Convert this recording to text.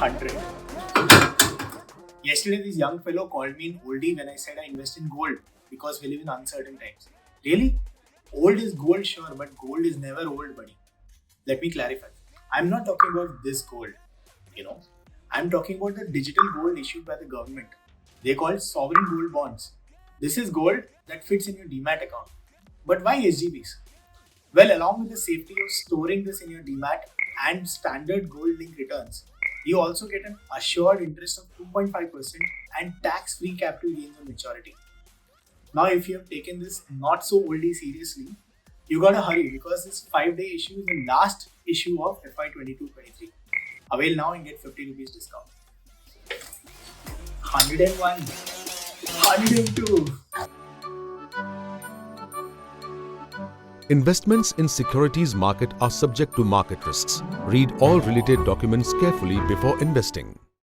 100. Yesterday, this young fellow called me an oldie when I said I invest in gold because we live in uncertain times. Really? Old is gold, sure, but gold is never old, buddy. Let me clarify. I'm not talking about this gold, I'm talking about the digital gold issued by the government. They call it sovereign gold bonds. This is gold that fits in your demat account. But why SGBs? Well, along with the safety of storing this in your demat and standard gold link returns, you also get an assured interest of 2.5% and tax-free capital gains on maturity. Now, if you have taken this not so oldie seriously, you gotta hurry because this 5-day issue is the last issue of FY 22-23. Avail now and get 50 rupees discount. 101, 102. Investments in securities market are subject to market risks. Read all related documents carefully before investing.